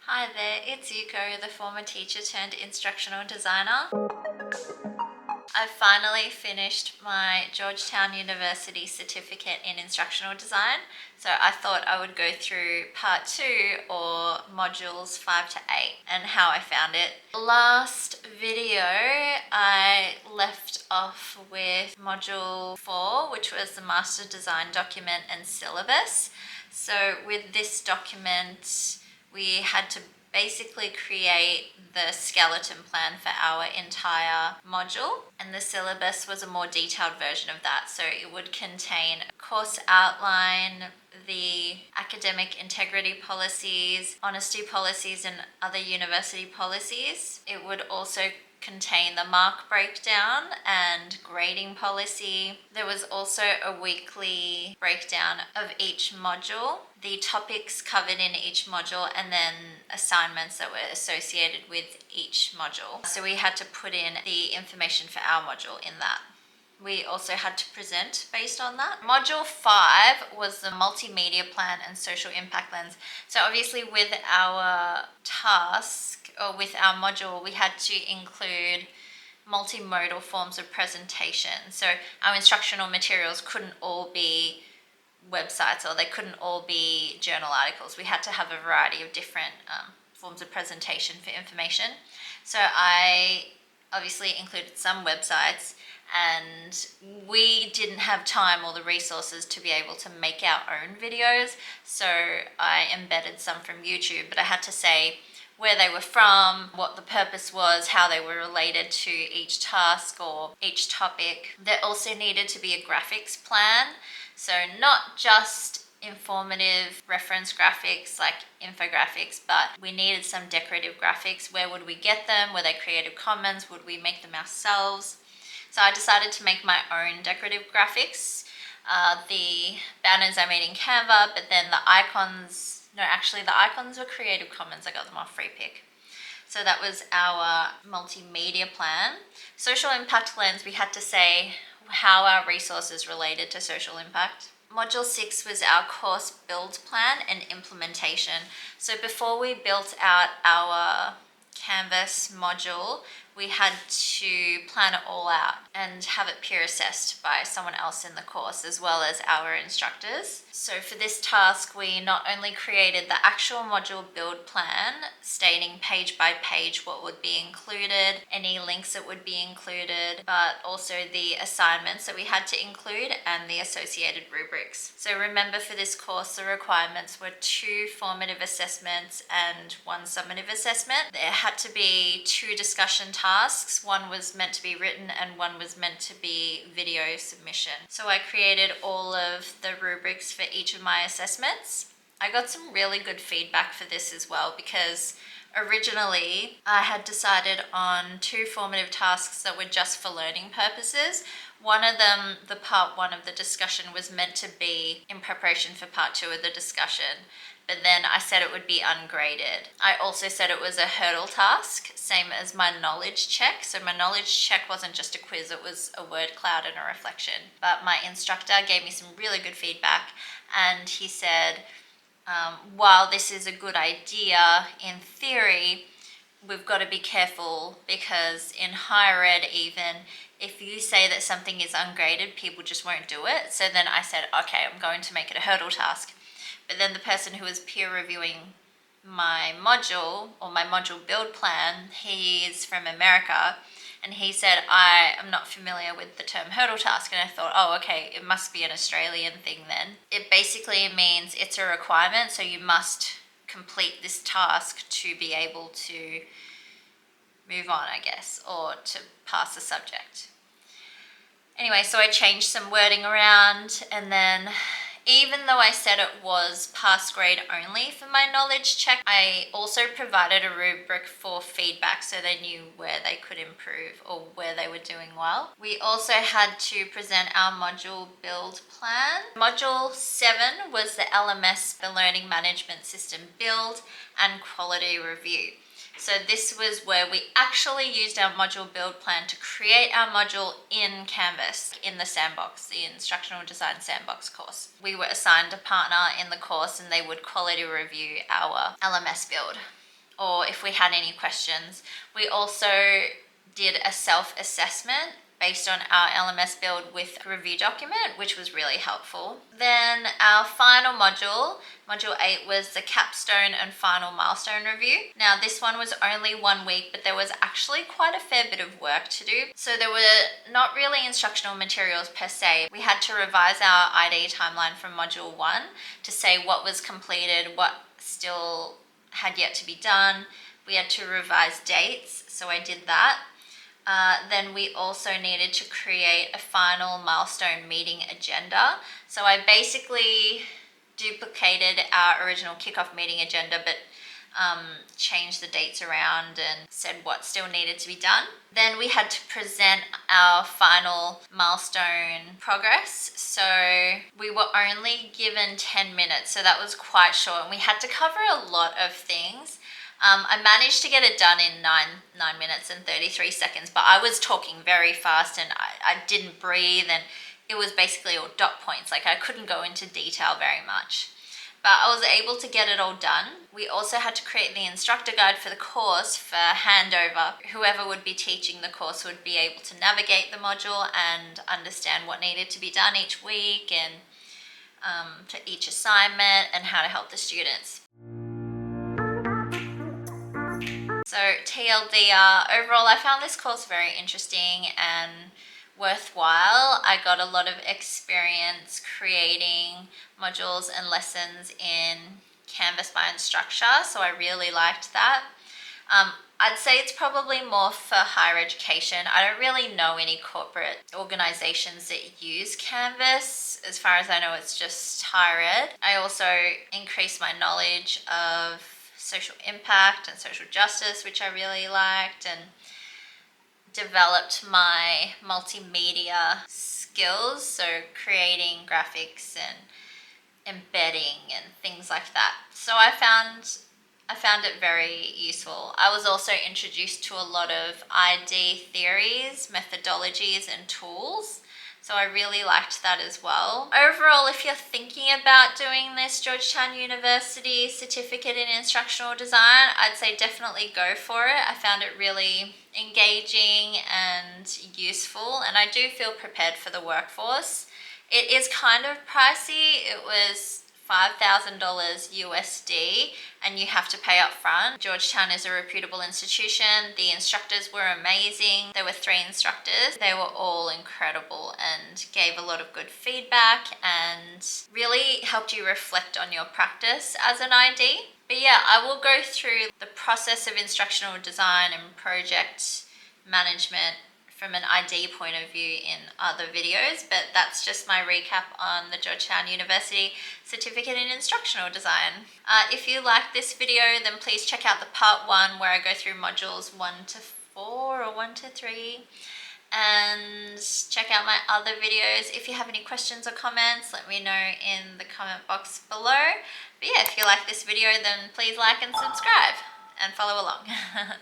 Hi there, it's Yuko, the former teacher turned instructional designer. I finally finished my Georgetown University Certificate in Instructional Design, so I thought I would go through part 2 or modules 5 to 8 and how I found it. Last video I left off with module 4, which was the master design document and syllabus. So with this document we had to basically create the skeleton plan for our entire module, and the syllabus was a more detailed version of that. So it would contain a course outline, the academic integrity policies, honesty policies, and other university policies. It would also contain the mark breakdown and grading policy. There was also a weekly breakdown of each module, the topics covered in each module, and then assignments that were associated with each module. So we had to put in the information for our module in that. We also had to present based on that. Module 5 was the multimedia plan and social impact lens. So obviously with our task or with our module, we had to include multimodal forms of presentation. So our instructional materials couldn't all be websites or they couldn't all be journal articles. We had to have a variety of different forms of presentation for information. So I obviously included some websites, and we didn't have time or the resources to be able to make our own videos, so I embedded some from YouTube, but I had to say where they were from, what the purpose was, how they were related to each task or each topic. There also needed to be a graphics plan, so not just informative reference graphics like infographics, but we needed some decorative graphics. Where would we get them? Were they Creative Commons? Would we make them ourselves? So I decided to make my own decorative graphics. The banners I made in Canva, but then the icons were Creative Commons. I got them off Freepik. So that was our multimedia plan. Social impact lens, we had to say how our resources related to social impact. Module 6 was our course build plan and implementation. So before we built out our Canvas module, we had to plan it all out and have it peer assessed by someone else in the course as well as our instructors. So for this task, we not only created the actual module build plan stating page by page what would be included, any links that would be included, but also the assignments that we had to include and the associated rubrics. So remember, for this course, the requirements were 2 formative assessments and 1 summative assessment. There had to be 2 discussion tasks. One was meant to be written and one was meant to be video submission. So I created all of the rubrics for each of my assessments. I got some really good feedback for this as well, because originally I had decided on 2 formative tasks that were just for learning purposes. One of them, the part 1 of the discussion, was meant to be in preparation for part 2 of the discussion, but then I said it would be ungraded. I also said it was a hurdle task, same as my knowledge check. So my knowledge check wasn't just a quiz, it was a word cloud and a reflection. But my instructor gave me some really good feedback, and he said, while this is a good idea in theory, we've got to be careful, because in higher ed even, if you say that something is ungraded, people just won't do it. So then I said, okay, I'm going to make it a hurdle task. But then the person who was peer reviewing my module or my module build plan, he's from America, and he said, I am not familiar with the term hurdle task. And I thought, oh, okay, it must be an Australian thing then. It basically means it's a requirement, so you must complete this task to be able to move on, I guess, or to pass the subject. Anyway, so I changed some wording around, and then even though I said it was pass grade only for my knowledge check, I also provided a rubric for feedback so they knew where they could improve or where they were doing well. We also had to present our module build plan. Module 7 was the LMS, the Learning Management System build and quality review. So this was where we actually used our module build plan to create our module in Canvas, in the sandbox, the Instructional Design sandbox course. We were assigned a partner in the course and they would quality review our LMS build. or if we had any questions. We also did a self-assessment based on our LMS build with a review document, which was really helpful. Then our final module, Module 8, was the capstone and final milestone review. Now this one was only 1 week, but there was actually quite a fair bit of work to do. So there were not really instructional materials per se. We had to revise our ID timeline from Module 1 to say what was completed, what still had yet to be done. We had to revise dates, so I did that. Then we also needed to create a final milestone meeting agenda. So I basically duplicated our original kickoff meeting agenda, but changed the dates around and said what still needed to be done. Then we had to present our final milestone progress. So we were only given 10 minutes, so that was quite short, and we had to cover a lot of things. I managed to get it done in 9 minutes and 33 seconds, but I was talking very fast and I didn't breathe, and it was basically all dot points. Like, I couldn't go into detail very much, but I was able to get it all done. We also had to create the instructor guide for the course for handover. Whoever would be teaching the course would be able to navigate the module and understand what needed to be done each week and to each assignment and how to help the students. So TLDR, overall I found this course very interesting and worthwhile. I got a lot of experience creating modules and lessons in Canvas by Instructure, so I really liked that. I'd say it's probably more for higher education. I don't really know any corporate organizations that use Canvas. As far as I know, it's just higher ed. I also increased my knowledge of social impact and social justice, which I really liked, and developed my multimedia skills, so creating graphics and embedding and things like that. So I found it very useful. I was also introduced to a lot of ID theories, methodologies, and tools. So I really liked that as well. Overall, if you're thinking about doing this Georgetown University Certificate in Instructional Design, I'd say definitely go for it. I found it really engaging and useful, and I do feel prepared for the workforce. It is kind of pricey. It was $5,000 USD, and you have to pay up front. Georgetown is a reputable institution. The instructors were amazing. There were 3 instructors. They were all incredible and gave a lot of good feedback and really helped you reflect on your practice as an ID. But yeah, I will go through the process of instructional design and project management from an ID point of view in other videos, but that's just my recap on the Georgetown University Certificate in Instructional Design. If you like this video, then please check out the part 1 where I go through modules 1 to 4 or 1 to 3, and check out my other videos. If you have any questions or comments, let me know in the comment box below. But yeah, if you like this video, then please like and subscribe and follow along.